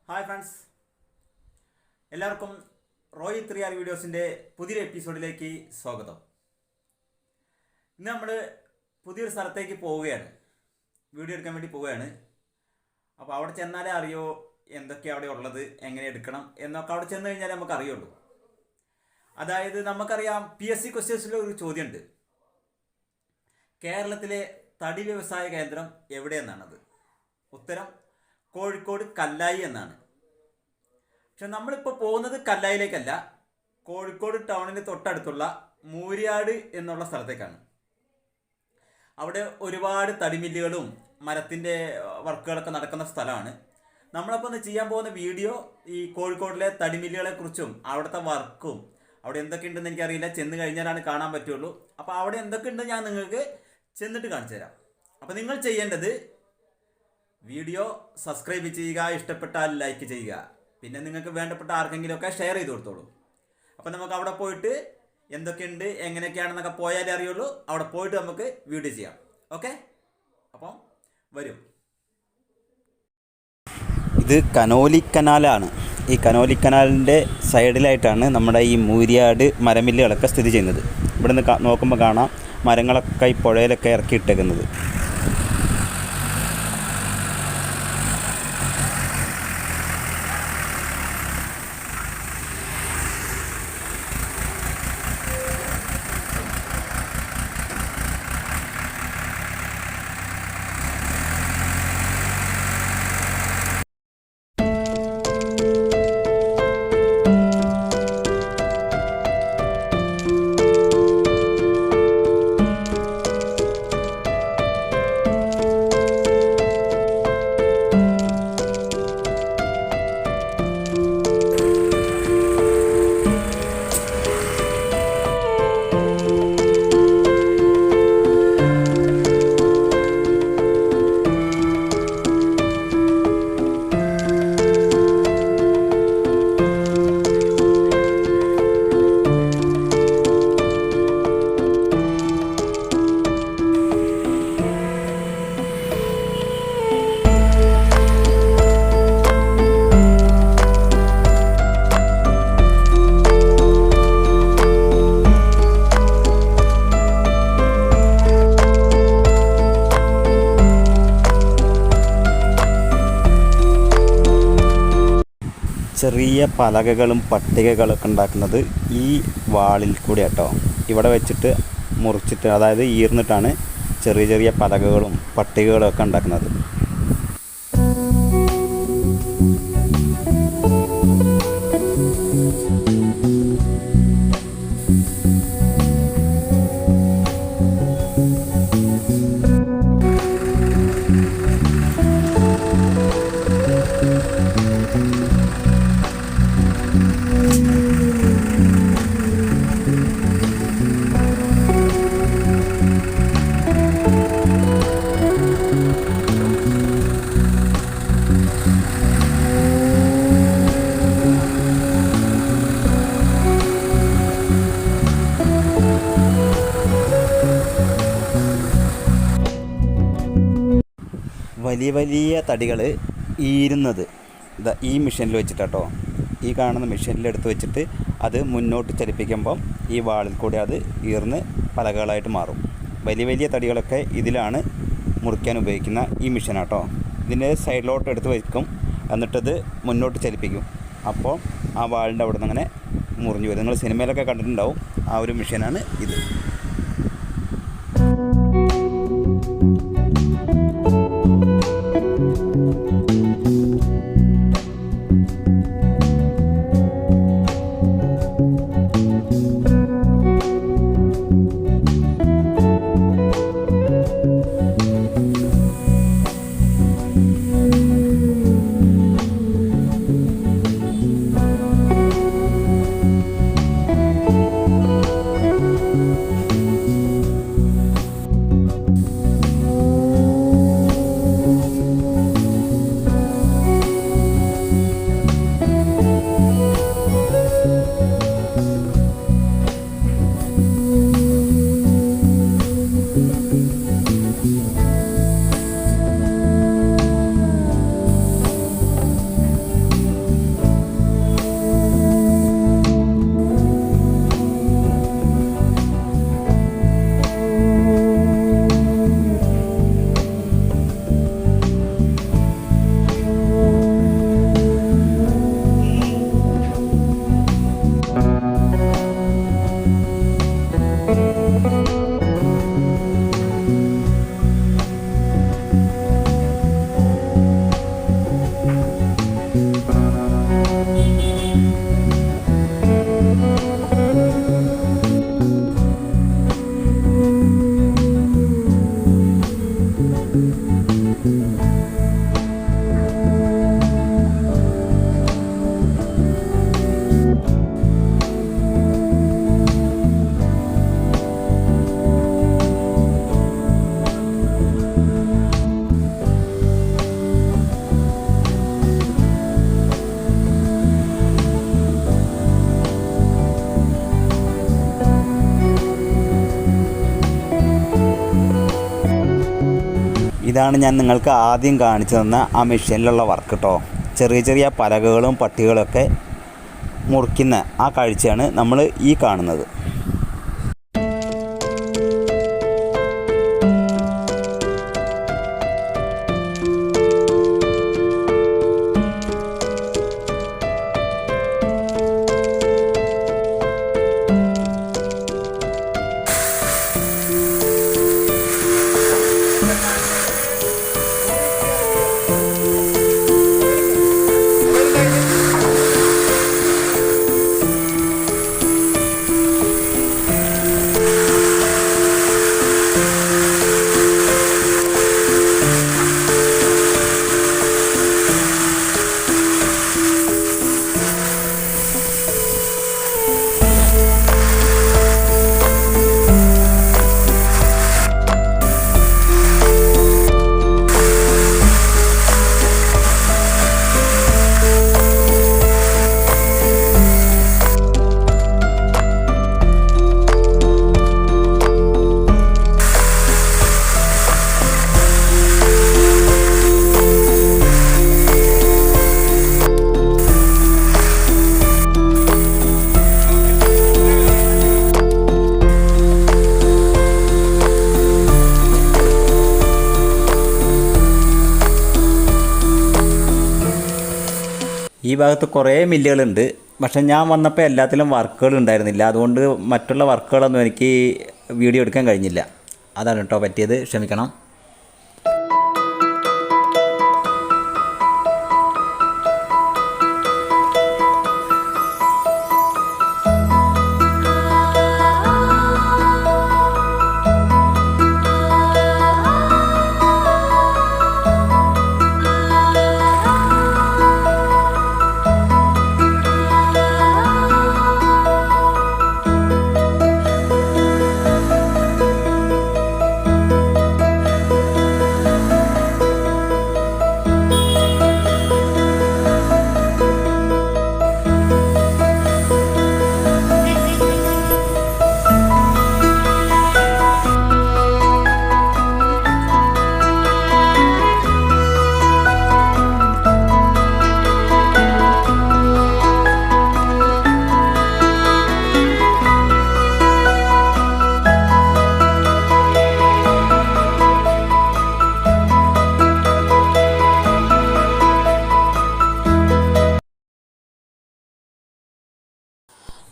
Hi friends, എല്ലാവർക്കും Roy 3R വീഡിയോസിൻ്റെ പുതിയൊരു എപ്പിസോഡിലേക്ക് സ്വാഗതം. ഇന്ന് നമ്മൾ പുതിയൊരു സ്ഥലത്തേക്ക് പോവുകയാണ്, വീഡിയോ എടുക്കാൻ വേണ്ടി പോവുകയാണ്. അപ്പോൾ അവിടെ ചെന്നാലേ അറിയോ എന്തൊക്കെയാണ് അവിടെ ഉള്ളത്, എങ്ങനെ എടുക്കണം എന്നൊക്കെ അവിടെ ചെന്ന് കഴിഞ്ഞാലേ നമുക്ക് അറിയുള്ളൂ. അതായത് നമുക്കറിയാം, PSC ക്വസ്റ്റ്യൻസിൽ ഒരു ചോദ്യമുണ്ട്, കേരളത്തിലെ തടി വ്യവസായ കേന്ദ്രം എവിടെയെന്നാണത്. ഉത്തരം കോഴിക്കോട് കല്ലായി എന്നാണ്. പക്ഷെ നമ്മളിപ്പോൾ പോകുന്നത് കല്ലായിലേക്കല്ല, കോഴിക്കോട് ടൗണിന് തൊട്ടടുത്തുള്ള മൂര്യാട് എന്നുള്ള സ്ഥലത്തേക്കാണ്. അവിടെ ഒരുപാട് തടിമില്ലുകളും മരത്തിൻ്റെ വർക്കുകളൊക്കെ നടക്കുന്ന സ്ഥലമാണ്. നമ്മളപ്പോൾ ഒന്ന് ചെയ്യാൻ പോകുന്ന വീഡിയോ ഈ കോഴിക്കോടിലെ തടിമില്ലുകളെക്കുറിച്ചും അവിടുത്തെ വർക്കും അവിടെ എന്തൊക്കെ ഉണ്ടെന്ന് എനിക്കറിയില്ല, ചെന്ന് കഴിഞ്ഞാലാണ് കാണാൻ പറ്റുള്ളൂ. അപ്പോൾ അവിടെ എന്തൊക്കെ ഉണ്ട് ഞാൻ നിങ്ങൾക്ക് ചെന്നിട്ട് കാണിച്ചു തരാം. അപ്പോൾ നിങ്ങൾ ചെയ്യേണ്ടത് വീഡിയോ സബ്സ്ക്രൈബ് ചെയ്യുക, ഇഷ്ടപ്പെട്ടാൽ ലൈക്ക് ചെയ്യുക, പിന്നെ നിങ്ങൾക്ക് വേണ്ടപ്പെട്ട ആർക്കെങ്കിലുമൊക്കെ ഷെയർ ചെയ്ത് കൊടുത്തോളൂ. അപ്പോൾ നമുക്ക് അവിടെ പോയിട്ട് എന്തൊക്കെയുണ്ട് എങ്ങനെയൊക്കെയാണെന്നൊക്കെ പോയാലേ അറിയുള്ളൂ. അവിടെ പോയിട്ട് നമുക്ക് വീഡിയോ ചെയ്യാം. ഓക്കെ, അപ്പം വരും. ഇത് കനോലി കനാലാണ്. ഈ കനോലി കനാലിൻ്റെ സൈഡിലായിട്ടാണ് നമ്മുടെ ഈ മൂര്യാട് മരമില്ലുകളൊക്കെ സ്ഥിതി ചെയ്യുന്നത്. ഇവിടുന്ന് നോക്കുമ്പോൾ കാണാം മരങ്ങളൊക്കെ ഈ പുഴയിലൊക്കെ ഇറക്കിയിട്ടേക്കുന്നത്. ചെറിയ പലകകളും പട്ടികകളൊക്കെ ഉണ്ടാക്കുന്നത് ഈ വാളിൽ കൂടി കേട്ടോ. ഇവിടെ വെച്ചിട്ട് മുറിച്ചിട്ട്, അതായത് ഈർന്നിട്ടാണ് ചെറിയ ചെറിയ പലകകളും പട്ടികകളും ഒക്കെ ഉണ്ടാക്കുന്നത്. വലിയ വലിയ തടികൾ ഈരുന്നത് ഈ മെഷീനിൽ വെച്ചിട്ടാട്ടോ. ഈ കാണുന്ന മെഷീനിലെടുത്ത് വെച്ചിട്ട് അത് മുന്നോട്ട് ചലിപ്പിക്കുമ്പം ഈ വാളിൽ കൂടി അത് ഈർന്ന് പലകകളായിട്ട് മാറും. വലിയ വലിയ തടികളൊക്കെ ഇതിലാണ് മുറിക്കാൻ ഉപയോഗിക്കുന്ന ഈ മെഷീനാട്ടോ. ഇതിൻ്റെ സൈഡിലോട്ട് എടുത്ത് വയ്ക്കും, എന്നിട്ടത് മുന്നോട്ട് ചലിപ്പിക്കും. അപ്പോൾ ആ വാളിൻ്റെ അവിടെ നിന്ന് അങ്ങനെ മുറിഞ്ഞു വരും. നിങ്ങൾ സിനിമയിലൊക്കെ കണ്ടിട്ടുണ്ടാവും, ആ ഒരു മെഷീനാണ് ഇത്. ഇതാണ് ഞാൻ നിങ്ങൾക്ക് ആദ്യം കാണിച്ചു തന്ന ആ മെഷീനിലുള്ള വർക്ക് കേട്ടോ. ചെറിയ ചെറിയ പലകകളും പട്ടികളൊക്കെ മുറിക്കുന്ന ആ കാഴ്ചയാണ് നമ്മൾ ഈ കാണുന്നത്. ഈ ഭാഗത്ത് കുറേ മില്ലുകളുണ്ട്. പക്ഷെ ഞാൻ വന്നപ്പോൾ എല്ലാത്തിലും വർക്കുകൾ ഉണ്ടായിരുന്നില്ല. അതുകൊണ്ട് മറ്റുള്ള വർക്കുകളൊന്നും എനിക്ക് വീഡിയോ എടുക്കാൻ കഴിഞ്ഞില്ല. അതാണ് കേട്ടോ പറ്റിയത്, ക്ഷമിക്കണം.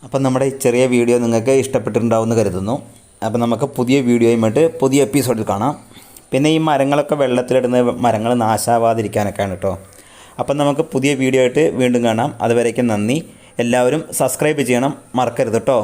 അപ്പം നമ്മുടെ ഈ ചെറിയ വീഡിയോ നിങ്ങൾക്ക് ഇഷ്ടപ്പെട്ടിട്ടുണ്ടാവുമെന്ന് കരുതുന്നു. അപ്പം നമുക്ക് പുതിയ വീഡിയോയുമായിട്ട് പുതിയ എപ്പിസോഡിൽ കാണാം. പിന്നെ ഈ മരങ്ങളൊക്കെ വെള്ളത്തിലിടുന്ന മരങ്ങൾ നാശാവാതിരിക്കാനൊക്കെയാണ് കേട്ടോ. അപ്പം നമുക്ക് പുതിയ വീഡിയോ ആയിട്ട് വീണ്ടും കാണാം. അതുവരേക്കും നന്ദി. എല്ലാവരും സബ്സ്ക്രൈബ് ചെയ്യണം, മറക്കരുത് കേട്ടോ.